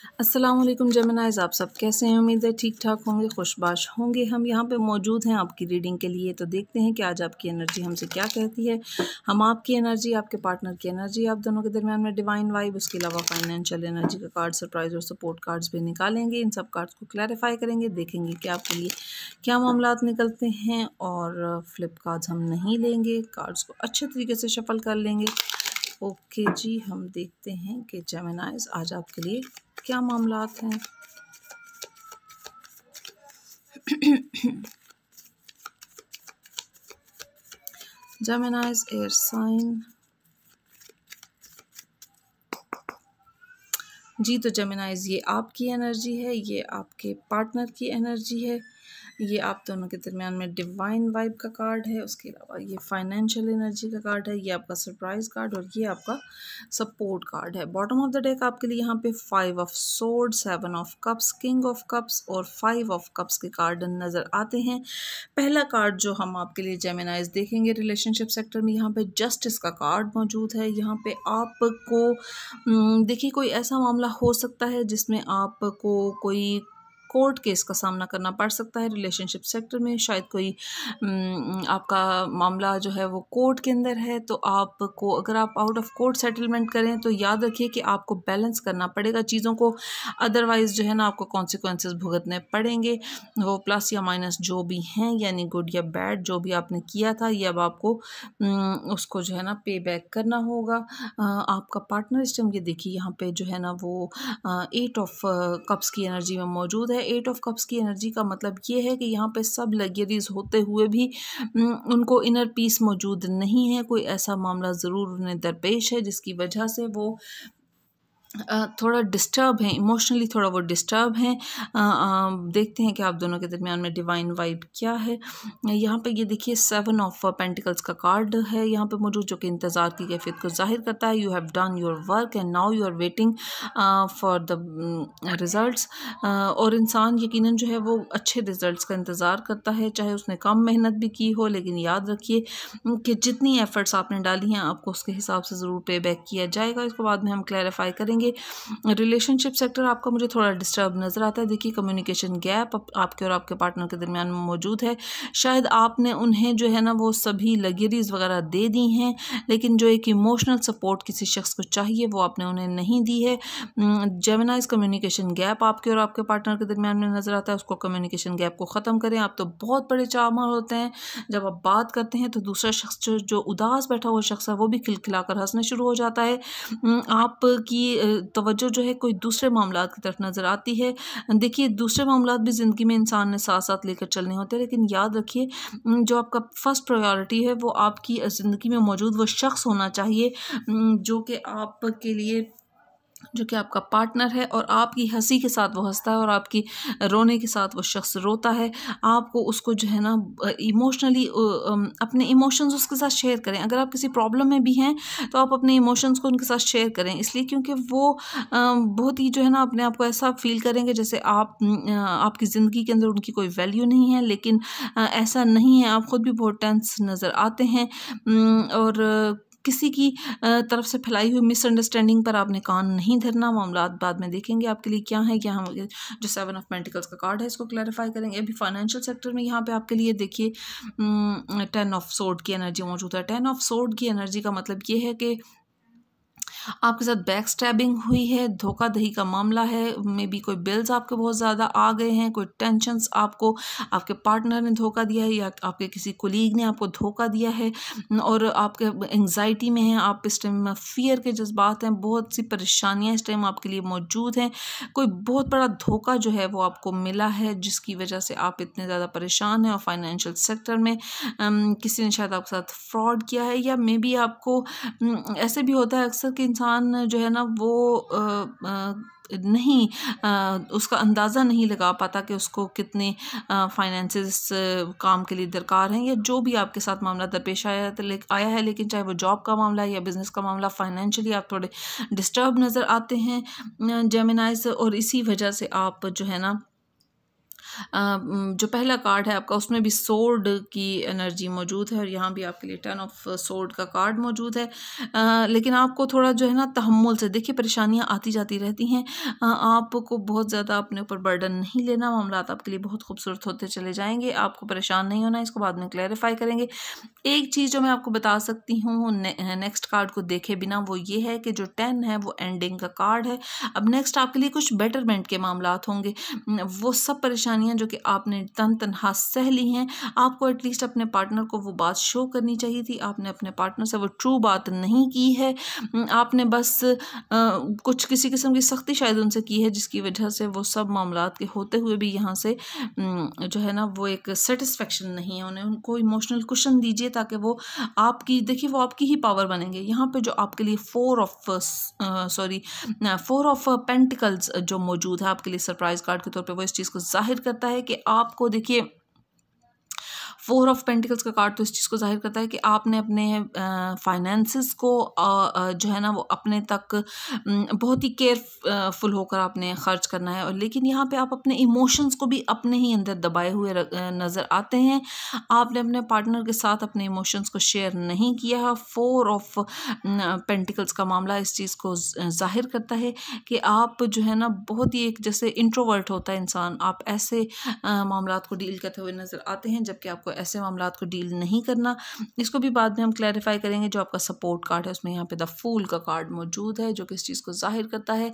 अस्सलाम वालेकुम जेमिनाइज़, आप सब कैसे हैं? उम्मीद है ठीक ठाक होंगे, खुशबाश होंगे। हम यहाँ पे मौजूद हैं आपकी रीडिंग के लिए। तो देखते हैं कि आज आपकी एनर्जी हमसे क्या कहती है। हम आपकी एनर्जी, आपके पार्टनर की एनर्जी, आप दोनों के दरमियान में डिवाइन वाइब, उसके अलावा फाइनेंशियल एनर्जी का कार्ड, सरप्राइज और सपोर्ट कार्ड्स भी निकालेंगे। इन सब कार्ड्स को क्लैरिफाई करेंगे, देखेंगे कि आपके लिए क्या मामलात निकलते हैं। और फ्लिप कार्ड्स हम नहीं लेंगे, कार्ड्स को अच्छे तरीके से शफल कर लेंगे। ओके जी, हम देखते हैं कि जेमिनाइज़ आज आपके लिए क्या मामलात हैं। जेमिनाइज़ एयर साइन जी, तो जेमिनाइज़ ये आपकी एनर्जी है, ये आपके पार्टनर की एनर्जी है, ये आप दोनों के दरमियान में डिवाइन वाइब का कार्ड है, उसके अलावा ये फाइनेंशियल एनर्जी का कार्ड है, ये आपका सरप्राइज़ कार्ड और ये आपका सपोर्ट कार्ड है। बॉटम ऑफ द डेक आपके लिए यहाँ पे 5 of sword, 7 of cups, king of cups और 5 ऑफ कप्स के कार्ड नज़र आते हैं। पहला कार्ड जो हम आपके लिए जेमिनाइज़ देखेंगे रिलेशनशिप सेक्टर में, यहाँ पे जस्टिस का कार्ड मौजूद है। यहाँ पे आपको देखिए कोई ऐसा मामला हो सकता है जिसमें आपको कोई कोर्ट केस का सामना करना पड़ सकता है रिलेशनशिप सेक्टर में। शायद कोई आपका मामला जो है वो कोर्ट के अंदर है, तो आपको अगर आप आउट ऑफ कोर्ट सेटलमेंट करें तो याद रखिए कि आपको बैलेंस करना पड़ेगा चीज़ों को, अदरवाइज़ जो है ना आपको कॉन्सिक्वेंसेस भुगतने पड़ेंगे। वो प्लस या माइनस जो भी हैं, यानी गुड या बैड जो भी आपने किया था, ये अब आपको उसको जो है ना पे बैक करना होगा। आपका पार्टनर इस टाइम ये देखिए यहाँ पे जो है ना वो 8 ऑफ कप्स की एनर्जी में मौजूद है। 8 ऑफ कप्स की एनर्जी का मतलब ये है कि यहाँ पे सब लग्जरीज होते हुए भी उनको इनर पीस मौजूद नहीं है। कोई ऐसा मामला ज़रूर उन्हें दरपेश है जिसकी वजह से वो थोड़ा डिस्टर्ब हैं, इमोशनली थोड़ा वो डिस्टर्ब हैं। देखते हैं कि आप दोनों के दरमियान में डिवाइन वाइब क्या है। यहाँ पे ये देखिए 7 ऑफ पेंटिकल्स का कार्ड है यहाँ पे मौजूद, जो कि इंतज़ार की कैफियत को जाहिर करता है। You have done your work and now you are waiting for the results. और इंसान यकीनन जो है वो अच्छे रिज़ल्ट्स का इंतज़ार करता है, चाहे उसने कम मेहनत भी की हो। लेकिन याद रखिए कि जितनी एफ़र्ट्स आपने डाली हैं आपको उसके हिसाब से ज़रूर पे बैक किया जाएगा। इसको बाद में हम क्लैरिफाई करेंगे। रिलेशनशिप सेक्टर आपका मुझे थोड़ा डिस्टर्ब नज़र आता है। देखिए कम्युनिकेशन गैप आपके और आपके पार्टनर के दरमियान में मौजूद है। शायद आपने उन्हें जो है ना वो सभी लग्जरीज वगैरह दे दी हैं, लेकिन जो एक इमोशनल सपोर्ट किसी शख्स को चाहिए वो आपने उन्हें नहीं दी है। जेमिनाइज कम्युनिकेशन गैप आपके और आपके पार्टनर के दरमियान में नज़र आता है। उसको कम्युनिकेशन गैप को ख़त्म करें। आप तो बहुत बड़े चाहमार होते हैं, जब आप बात करते हैं तो दूसरा शख्स जो उदास बैठा हुआ शख्स है वो भी खिलखिलाकर हंसने शुरू हो जाता है। आपकी तवज्जो जो है कोई दूसरे मामलात की तरफ नज़र आती है। देखिए दूसरे मामलात भी ज़िंदगी में इंसान ने साथ साथ लेकर चलने होते हैं, लेकिन याद रखिए जो आपका फर्स्ट प्रायोरिटी है वो आपकी ज़िंदगी में मौजूद वो शख्स होना चाहिए जो कि आपके लिए, जो कि आपका पार्टनर है और आपकी हंसी के साथ वो हंसता है और आपकी रोने के साथ वो शख्स रोता है। आपको उसको जो है ना इमोशनली अपने इमोशंस उसके साथ शेयर करें। अगर आप किसी प्रॉब्लम में भी हैं तो आप अपने इमोशंस को उनके साथ शेयर करें, इसलिए क्योंकि वो बहुत ही जो है ना अपने आप को ऐसा फील करेंगे जैसे आपकी ज़िंदगी के अंदर उनकी कोई वैल्यू नहीं है। लेकिन ऐसा नहीं है, आप ख़ुद भी बहुत टेंस नज़र आते हैं और किसी की तरफ से फैलाई हुई मिसअंडरस्टैंडिंग पर आपने कान नहीं धरना। मामलात बाद में देखेंगे आपके लिए क्या है। यहाँ जो 7 ऑफ पेंटिकल्स का कार्ड है इसको क्लैरिफाई करेंगे। अभी फाइनेंशियल सेक्टर में यहाँ पे आपके लिए देखिए 10 ऑफ सोर्ड की एनर्जी मौजूद है। 10 ऑफ सोर्ड की एनर्जी का मतलब ये है कि आपके साथ बैक स्टैबिंग हुई है, धोखाधड़ी का मामला है। मे बी कोई बिल्स आपके बहुत ज़्यादा आ गए हैं, कोई टेंशन्स आपको आपके पार्टनर ने धोखा दिया है या आपके किसी कोलीग ने आपको धोखा दिया है और आपके एंग्जाइटी में हैं आप। इस टाइम फियर के जज्बात हैं, बहुत सी परेशानियां इस टाइम आपके लिए मौजूद हैं। कोई बहुत बड़ा धोखा जो है वो आपको मिला है जिसकी वजह से आप इतने ज़्यादा परेशान हैं। और फाइनेंशियल सेक्टर में किसी ने शायद आपके साथ फ्रॉड किया है, या मे बी आपको ऐसे भी होता है अक्सर कि इंसान जो है ना वो नहीं उसका अंदाज़ा नहीं लगा पाता कि उसको कितने फाइनेंसेस काम के लिए दरकार हैं, या जो भी आपके साथ मामला दरपेश आया है। लेकिन चाहे वो जॉब का मामला है या बिज़नेस का मामला, फाइनेंशियली आप थोड़े डिस्टर्ब नज़र आते हैं जेमिनाइज, और इसी वजह से आप जो है ना जो पहला कार्ड है आपका उसमें भी सोर्ड की एनर्जी मौजूद है और यहाँ भी आपके लिए 10 ऑफ सोर्ड का कार्ड मौजूद है। लेकिन आपको थोड़ा जो है ना तहम्मुल से, देखिए परेशानियाँ आती जाती रहती हैं, आपको बहुत ज़्यादा अपने ऊपर बर्डन नहीं लेना, मामला आपके लिए बहुत खूबसूरत होते चले जाएंगे, आपको परेशान नहीं होना, इसको बाद में क्लैरिफाई करेंगे। एक चीज़ जो मैं आपको बता सकती हूँ नेक्स्ट कार्ड को देखे बिना, वो ये है कि जो 10 है वो एंडिंग का कार्ड है। अब नेक्स्ट आपके लिए कुछ बेटरमेंट के मामलात होंगे, वो सब परेशानियां जो कि आपने तनहा सह ली हैं, आपको एटलीस्ट अपने पार्टनर को वो बात शो करनी चाहिए थी। आपने अपने पार्टनर से वो ट्रू बात नहीं की है, आपने बस कुछ किसी किस्म की सख्ती शायद उनसे की है, जिसकी वजह से वो सब मामलात के होते हुए भी यहाँ से जो है ना वो एक सेटिस्फेक्शन नहीं है उन्हें। उनको इमोशनल कुशन दीजिए ताकि वो आपकी, देखिए वो आपकी ही पावर बनेंगे। यहाँ पे जो आपके लिए 4 ऑफ पेंटिकल्स जो मौजूद है आपके लिए सरप्राइज कार्ड के तौर पे, वो इस चीज़ को जाहिर करता है कि आपको, देखिए 4 ऑफ पेंटिकल्स का कार्ड तो इस चीज़ को जाहिर करता है कि आपने अपने फाइनेंसेस को जो है ना वो अपने तक बहुत ही केयरफुल होकर आपने खर्च करना है। और लेकिन यहाँ पे आप अपने इमोशंस को भी अपने ही अंदर दबाए हुए नज़र आते हैं। आपने अपने पार्टनर के साथ अपने इमोशंस को शेयर नहीं किया। 4 ऑफ पेंटिकल्स का मामला इस चीज़ को जाहिर करता है कि आप जो है ना बहुत ही एक जैसे इंट्रोवर्ट होता है इंसान, आप ऐसे मामलात को डील करते हुए नज़र आते हैं, जबकि आपको ऐसे मामलात को डील नहीं करना। इसको भी बाद में हम क्लैरिफाई करेंगे। जो आपका सपोर्ट कार्ड है उसमें यहाँ पे द फूल का कार्ड मौजूद है, जो कि इस चीज़ को जाहिर करता है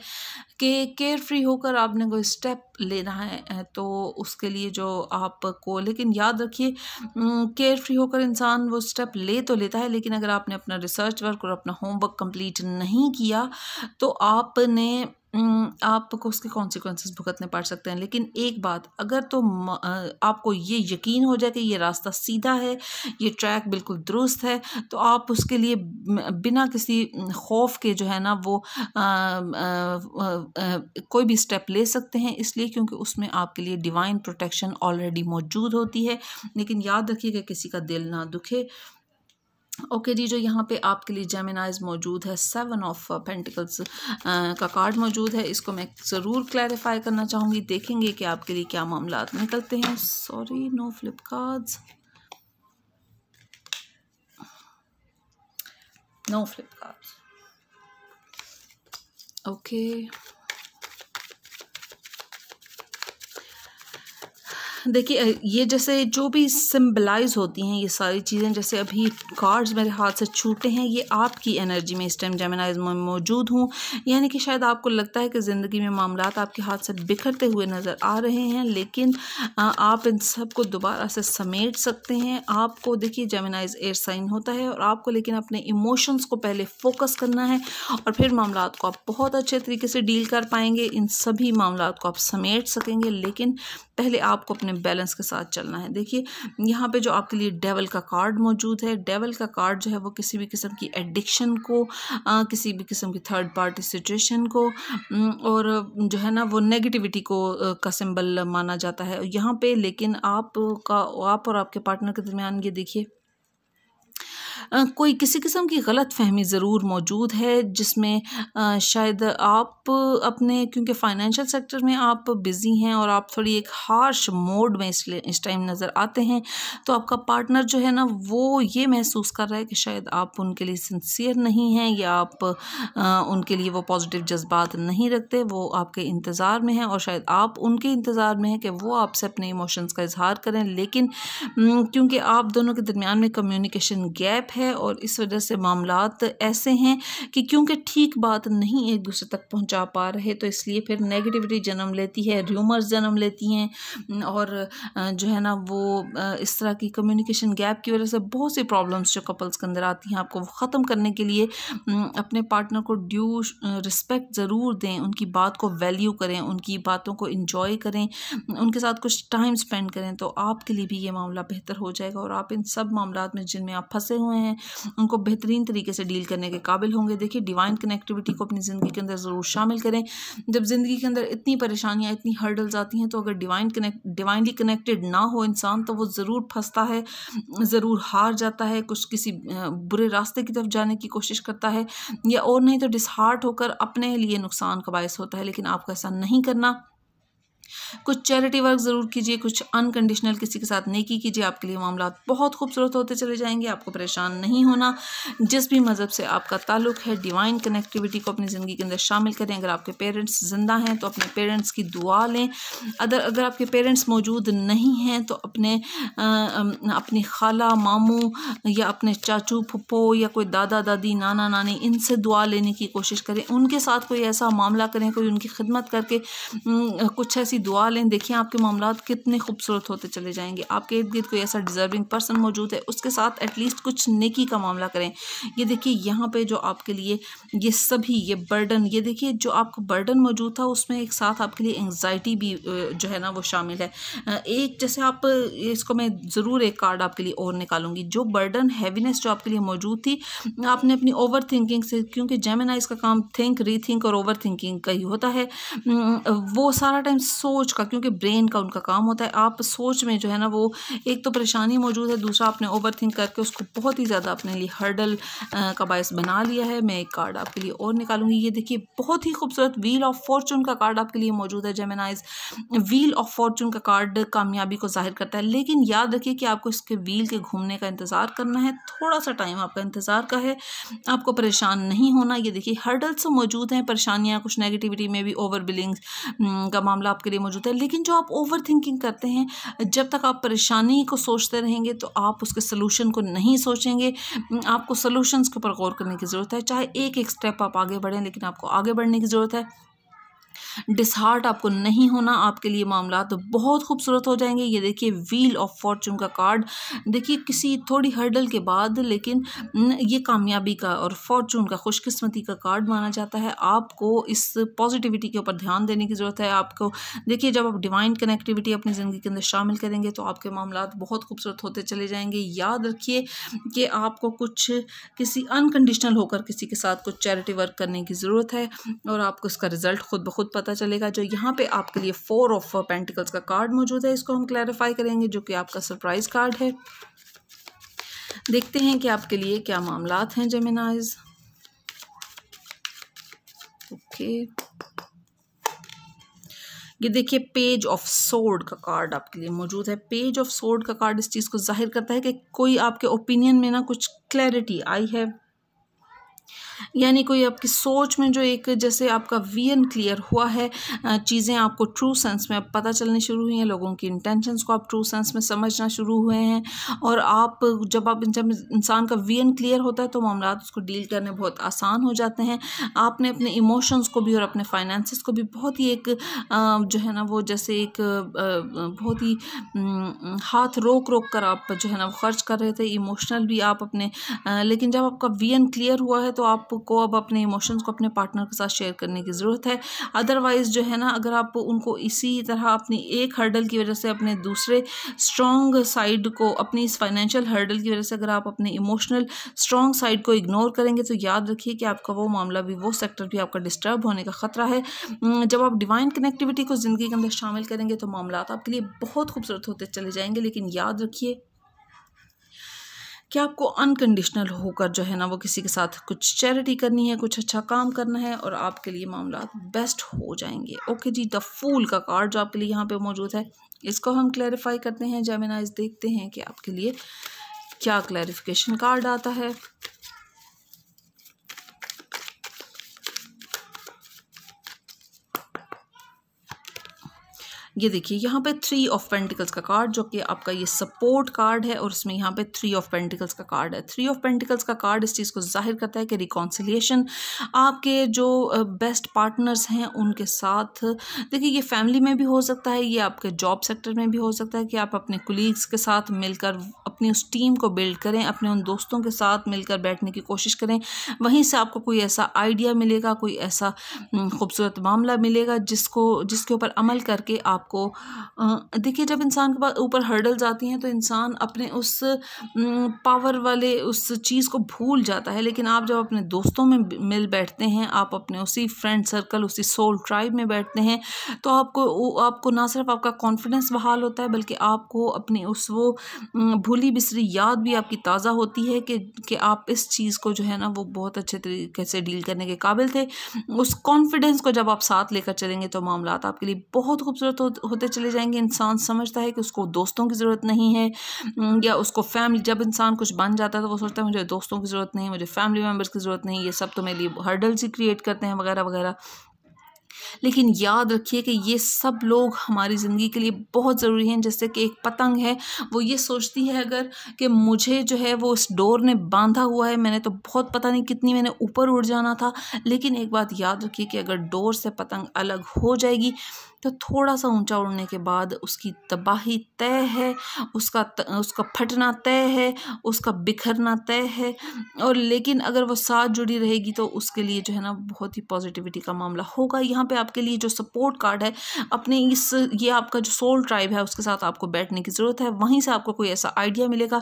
कि केयर फ्री होकर आपने कोई स्टेप लेना है तो उसके लिए जो आपको, लेकिन याद रखिए केयर फ्री होकर इंसान वो स्टेप ले तो लेता है, लेकिन अगर आपने अपना रिसर्च वर्क और अपना होमवर्क कंप्लीट नहीं किया तो आपने आपको उसके कॉन्सिक्वेंसेस भुगतने पड़ सकते हैं। लेकिन एक बात, अगर तो आपको ये यकीन हो जाए कि ये रास्ता सीधा है, ये ट्रैक बिल्कुल दुरुस्त है, तो आप उसके लिए बिना किसी खौफ के जो है ना वो कोई भी स्टेप ले सकते हैं, इसलिए क्योंकि उसमें आपके लिए डिवाइन प्रोटेक्शन ऑलरेडी मौजूद होती है। लेकिन याद रखिएगा किसी का दिल ना दुखे। ओके जी, जो यहाँ पे आपके लिए जेमिनाइज मौजूद है, 7 ऑफ पेंटिकल्स का कार्ड मौजूद है, इसको मैं ज़रूर क्लैरिफाई करना चाहूँगी। देखेंगे कि आपके लिए क्या मामलात निकलते हैं। Sorry, no flip cards, no flip cards. Okay, देखिए ये जैसे जो भी सिंबलाइज होती हैं ये सारी चीज़ें, जैसे अभी कार्ड्स मेरे हाथ से छूटे हैं, ये आपकी एनर्जी में इस टाइम जेमिनाइज में मौजूद हूँ। यानी कि शायद आपको लगता है कि ज़िंदगी में मामलात आपके हाथ से बिखरते हुए नज़र आ रहे हैं, लेकिन आप इन सब को दोबारा से समेट सकते हैं। आपको देखिए जेमिनाइज एयर साइन होता है और आपको लेकिन अपने इमोशंस को पहले फोकस करना है और फिर मामलात को आप बहुत अच्छे तरीके से डील कर पाएंगे। इन सभी मामलात को आप समेट सकेंगे, लेकिन पहले आपको अपने बैलेंस के साथ चलना है। देखिए यहाँ पे जो आपके लिए डेवल का कार्ड मौजूद है, डेवल का कार्ड जो है वो किसी भी किस्म की एडिक्शन को, किसी भी किस्म की थर्ड पार्टी सिचुएशन को और जो है ना वो नेगेटिविटी को का सिंबल माना जाता है यहाँ पे। लेकिन आप और आपके पार्टनर के दरमियान ये देखिए कोई किसी किस्म की गलत फहमी ज़रूर मौजूद है, जिसमें शायद आप अपने, क्योंकि फाइनेंशियल सेक्टर में आप बिज़ी हैं और आप थोड़ी एक हार्श मोड में इस टाइम नज़र आते हैं, तो आपका पार्टनर जो है ना वो ये महसूस कर रहा है कि शायद आप उनके लिए सिंसियर नहीं हैं या आप उनके लिए वो पॉजिटिव जज्बात नहीं रखते, वो आपके इंतज़ार में हैं और शायद आप उनके इंतज़ार में हैं कि वो आपसे अपने इमोशंस का इजहार करें। लेकिन क्योंकि आप दोनों के दरमियान में कम्युनिकेशन गैप है और इस वजह से मामलात ऐसे हैं कि क्योंकि ठीक बात नहीं एक दूसरे तक पहुंचा पा रहे, तो इसलिए फिर नेगेटिविटी जन्म लेती है, र्यूमर्स जन्म लेती हैं और जो है ना वो इस तरह की कम्युनिकेशन गैप की वजह से बहुत सी प्रॉब्लम्स जो कपल्स के अंदर आती हैं, आपको वो ख़त्म करने के लिए अपने पार्टनर को ड्यू रिस्पेक्ट ज़रूर दें, उनकी बात को वैल्यू करें, उनकी बातों को इंजॉय करें, उनके साथ कुछ टाइम स्पेंड करें, तो आपके लिए भी ये मामला बेहतर हो जाएगा और आप इन सब मामलात में जिनमें आप फंसे हुए हैं उनको बेहतरीन तरीके से डील करने के काबिल होंगे। देखिए डिवाइन कनेक्टिविटी को अपनी ज़िंदगी के अंदर ज़रूर शामिल करें। जब ज़िंदगी के अंदर इतनी परेशानियाँ, इतनी हर्डल्स आती हैं, तो अगर डिवाइनली कनेक्टेड ना हो इंसान, तो वो ज़रूर फंसता है, ज़रूर हार जाता है, कुछ किसी बुरे रास्ते की तरफ जाने की कोशिश करता है या और नहीं तो डिसहार्ट होकर अपने लिए नुकसान का बायस होता है। लेकिन आपको ऐसा नहीं करना, कुछ चैरिटी वर्क ज़रूर कीजिए, कुछ अनकंडीशनल किसी के साथ नेकी कीजिए, आपके लिए मामला बहुत खूबसूरत होते चले जाएंगे। आपको परेशान नहीं होना। जिस भी मज़हब से आपका ताल्लुक़ है, डिवाइन कनेक्टिविटी को अपनी ज़िंदगी के अंदर शामिल करें। अगर आपके पेरेंट्स ज़िंदा हैं तो अपने पेरेंट्स की दुआ लें। अगर आपके पेरेंट्स मौजूद नहीं हैं तो अपनी खाला, मामू या अपने चाचू, फुप्पो या कोई दादा दादी, नाना नानी, इनसे दुआ लेने की कोशिश करें। उनके साथ कोई ऐसा मामला करें, कोई उनकी खिदमत करके कुछ ऐसी दुआ लें। देखिए आपके मामलात कितने खूबसूरत होते चले जाएंगे। आपके इर्द गिर्द कोई ऐसा डिज़र्विंग पर्सन मौजूद है, उसके साथ एटलीस्ट कुछ नेकी का मामला करें। ये देखिए यहाँ पे जो आपके लिए ये सभी ये बर्डन, ये देखिए जो आपको बर्डन मौजूद था उसमें एक साथ आपके लिए एंग्जाइटी भी जो है ना वो शामिल है। एक जैसे आप इसको मैं ज़रूर एक कार्ड आपके लिए और निकालूंगी। जो बर्डन, हैवीनेस जो आपके लिए मौजूद थी, आपने अपनी ओवर थिंकिंग से, क्योंकि जेमिनाइज का काम थिंक, रीथिंक और ओवर थिंकिंग का ही होता है, वो सारा टाइम सोच का, क्योंकि ब्रेन का उनका काम होता है। आप सोच में जो है ना वो एक तो परेशानी मौजूद है, दूसरा आपने ओवर थिंक करके उसको बहुत ही ज़्यादा अपने लिए हर्डल का बायस बना लिया है। मैं एक कार्ड आपके लिए और निकालूंगी। ये देखिए बहुत ही खूबसूरत व्हील ऑफ फॉर्चून का कार्ड आपके लिए मौजूद है जेमिनाइज। व्हील ऑफ फॉर्चून का कार्ड कामयाबी को जाहिर करता है, लेकिन याद रखिए कि आपको इसके व्हील के घूमने का इंतज़ार करना है। थोड़ा सा टाइम आपका इंतज़ार का है, आपको परेशान नहीं होना। ये देखिए हर्डल्स मौजूद हैं, परेशानियाँ, कुछ नेगेटिविटी में भी ओवर बिलिंग का मामला आपके लिए मौजूद है। लेकिन जो आप ओवर थिंकिंग करते हैं, जब तक आप परेशानी को सोचते रहेंगे तो आप उसके सलूशन को नहीं सोचेंगे। आपको सलूशंस के ऊपर गौर करने की ज़रूरत है। चाहे एक एक स्टेप आप आगे बढ़ें, लेकिन आपको आगे बढ़ने की ज़रूरत है। डिसहार्ट आपको नहीं होना। आपके लिए मामला तो बहुत खूबसूरत हो जाएंगे। ये देखिए व्हील ऑफ फॉर्चून का कार्ड, देखिए किसी थोड़ी हर्डल के बाद, लेकिन ये कामयाबी का और फॉर्चून का, खुशकिस्मती का कार्ड माना जाता है। आपको इस पॉजिटिविटी के ऊपर ध्यान देने की ज़रूरत है। आपको देखिए जब आप डिवाइन कनेक्टिविटी अपनी ज़िंदगी के अंदर शामिल करेंगे तो आपके मामला बहुत खूबसूरत होते चले जाएंगे। याद रखिए कि आपको कुछ किसी अनकंडीशनल होकर किसी के साथ कुछ चैरिटी वर्क करने की ज़रूरत है और आपको इसका रिजल्ट खुद ब खुद पता चलेगा। जो यहाँ पे आपके लिए 4 ऑफ पेंटिकल्स का कार्ड मौजूद है, इसको हम क्लैरिफाई करेंगे, जो कि आपका सरप्राइज कार्ड है। देखते हैं कि आपके लिए क्या मामलात हैं जेमिनाइज। ओके, ये देखिए पेज ऑफ सोर्ड का कार्ड आपके लिए मौजूद है। पेज ऑफ सोर्ड का कार्ड इस चीज़ को जाहिर करता है कि कोई आपके ओपिनियन में ना कुछ क्लैरिटी आई है, यानी कोई आपकी सोच में जो एक जैसे आपका विजन क्लियर हुआ है, चीज़ें आपको ट्रू सेंस में अब पता चलनी शुरू हुई हैं, लोगों की इंटेंशंस को आप ट्रू सेंस में समझना शुरू हुए हैं। और जब इंसान का विजन क्लियर होता है तो मामला उसको डील करने बहुत आसान हो जाते हैं। आपने अपने इमोशंस को भी और अपने फाइनेंसेस को भी बहुत ही एक जो है ना वो जैसे एक बहुत ही हाथ रोक रोक कर आप जो है ना वो खर्च कर रहे थे, इमोशनल भी आप अपने, लेकिन जब आपका विजन क्लियर हुआ है तो आपको अब अपने इमोशंस को अपने पार्टनर के साथ शेयर करने की ज़रूरत है। अदरवाइज़ जो है ना अगर आप उनको इसी तरह अपनी एक हर्डल की वजह से अपने दूसरे स्ट्रॉन्ग साइड को, अपनी इस फाइनेंशियल हर्डल की वजह से अगर आप अपने इमोशनल स्ट्रॉन्ग साइड को इग्नोर करेंगे तो याद रखिए कि आपका वो मामला भी, वो सेक्टर भी आपका डिस्टर्ब होने का ख़तरा है। जब आप डिवाइन कनेक्टिविटी को ज़िंदगी के अंदर शामिल करेंगे तो मामला आपके लिए बहुत खूबसूरत होते चले जाएंगे। लेकिन याद रखिए कि आपको अनकंडीशनल होकर जो है ना वो किसी के साथ कुछ चैरिटी करनी है, कुछ अच्छा काम करना है और आपके लिए मामला बेस्ट हो जाएंगे। ओके जी, द फूल का कार्ड जो आपके लिए यहाँ पे मौजूद है, इसको हम क्लैरिफाई करते हैं जेमिनाइज। देखते हैं कि आपके लिए क्या क्लैरिफिकेशन कार्ड आता है। ये देखिए यहाँ पे 3 ऑफ पेंटिकल्स का कार्ड, जो कि आपका ये सपोर्ट कार्ड है और इसमें यहाँ पे 3 ऑफ पेंटिकल्स का कार्ड है। 3 ऑफ पेंटिकल्स का कार्ड इस चीज़ को जाहिर करता है कि रिकॉन्सिलिएशन, आपके जो बेस्ट पार्टनर्स हैं उनके साथ, देखिए ये फैमिली में भी हो सकता है, ये आपके जॉब सेक्टर में भी हो सकता है कि आप अपने कुलीग्स के साथ मिलकर अपनी उस टीम को बिल्ड करें, अपने उन दोस्तों के साथ मिलकर बैठने की कोशिश करें। वहीं से आपको कोई ऐसा आइडिया मिलेगा, कोई ऐसा खूबसूरत मामला मिलेगा जिसके ऊपर अमल करके आपको देखिए जब इंसान के पास ऊपर हर्डल्स आती हैं तो इंसान अपने उस पावर वाले उस चीज़ को भूल जाता है। लेकिन आप जब अपने दोस्तों में मिल बैठते हैं, आप अपने उसी फ्रेंड सर्कल, उसी सोल ट्राइब में बैठते हैं, तो आपको ना सिर्फ आपका कॉन्फिडेंस बहाल होता है बल्कि आपको अपनी उस वो भूली भूली बिसरी याद भी आपकी ताज़ा होती है कि आप इस चीज़ को जो है ना वो बहुत अच्छे तरीके से डील करने के काबिल थे। उस कॉन्फिडेंस को जब आप साथ लेकर चलेंगे तो मामलात आपके लिए बहुत खूबसूरत होते चले जाएंगे। इंसान समझता है कि उसको दोस्तों की ज़रूरत नहीं है, या उसको फैमिली, जब इंसान कुछ बन जाता है तो वो सोचता है मुझे दोस्तों की ज़रूरत नहीं, मुझे फैमिली मेम्बर्स की ज़रूरत नहीं, ये सब तो मेरे लिए हर्डल्स ही क्रिएट करते हैं वगैरह वगैरह। लेकिन याद रखिए कि ये सब लोग हमारी ज़िंदगी के लिए बहुत ज़रूरी हैं। जैसे कि एक पतंग है, वो ये सोचती है अगर कि मुझे जो है वो इस डोर ने बांधा हुआ है, मैंने तो बहुत पता नहीं कितनी मैंने ऊपर उड़ जाना था, लेकिन एक बात याद रखिए कि अगर डोर से पतंग अलग हो जाएगी तो थोड़ा सा ऊंचा उड़ने के बाद उसकी तबाही तय है, उसका फटना तय है, उसका बिखरना तय है। और लेकिन अगर वो साथ जुड़ी रहेगी तो उसके लिए जो है ना बहुत ही पॉजिटिविटी का मामला होगा। यहाँ पे आपके लिए जो सपोर्ट कार्ड है, अपने ये आपका जो सोल ट्राइब है उसके साथ आपको बैठने की ज़रूरत है। वहीं से आपको कोई ऐसा आइडिया मिलेगा,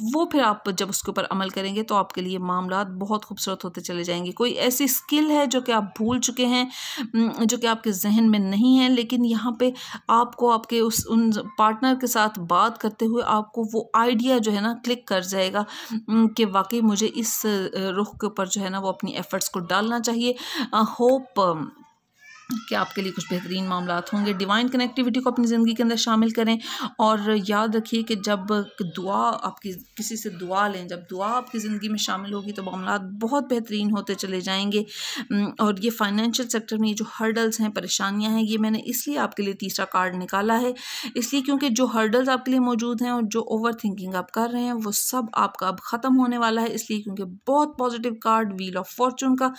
वो फिर आप जब उसके ऊपर अमल करेंगे तो आपके लिए मामलात बहुत खूबसूरत होते चले जाएंगे। कोई ऐसी स्किल है जो कि आप भूल चुके हैं, जो कि आपके जहन में नहीं है, लेकिन यहाँ पे आपको आपके उन पार्टनर के साथ बात करते हुए आपको वो आइडिया जो है ना क्लिक कर जाएगा कि वाकई मुझे इस रुख के ऊपर जो है ना वो अपनी एफर्ट्स को डालना चाहिए। होप कि आपके लिए कुछ बेहतरीन मामलात होंगे। डिवाइन कनेक्टिविटी को अपनी ज़िंदगी के अंदर शामिल करें और याद रखिए कि जब दुआ आपकी किसी से दुआ लें, जब दुआ आपकी ज़िंदगी में शामिल होगी तो मामलात बहुत बेहतरीन होते चले जाएंगे। और ये फाइनेंशियल सेक्टर में ये जो हर्डल्स हैं, परेशानियां हैं, ये मैंने इसलिए आपके लिए तीसरा कार्ड निकाला है, इसलिए क्योंकि जो हर्डल्स आपके लिए मौजूद हैं और जो ओवर थिंकिंग आप कर रहे हैं वो सब आपका अब ख़त्म होने वाला है। इसलिए क्योंकि बहुत positive card wheel of Fortune का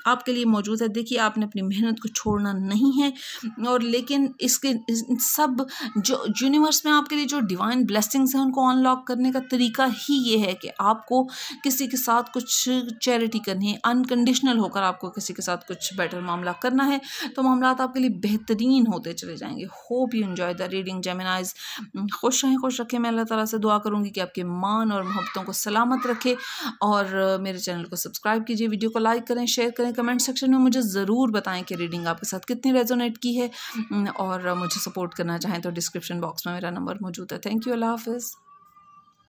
आपके लिए मौजूद है। देखिए, आपने अपनी मेहनत को छोड़ना नहीं है, और लेकिन इसके सब जो यूनिवर्स में आपके लिए जो डिवाइन ब्लेसिंग्स हैं उनको अनलॉक करने का तरीका ही ये है कि आपको किसी के साथ कुछ चैरिटी करनी है, अनकंडीशनल होकर आपको किसी के साथ कुछ बेटर मामला करना है, तो मामलात आपके लिए बेहतरीन होते चले जाएंगे। Hope you enjoy the reading जेमिनाइज। खुश रहें, खुश रखें। मैं अल्लाह ताला से दुआ करूँगी कि आपके मान और मोहब्बतों को सलामत रखे, और मेरे चैनल को सब्सक्राइब कीजिए, वीडियो को लाइक करें, शेयर करें, कमेंट सेक्शन में मुझे ज़रूर बताएं कि रीडिंग आपके साथ कितनी रेजोनेट की है, और मुझे सपोर्ट करना चाहें तो डिस्क्रिप्शन बॉक्स में मेरा नंबर मौजूद है। थैंक यू, अल्लाह हाफिज़।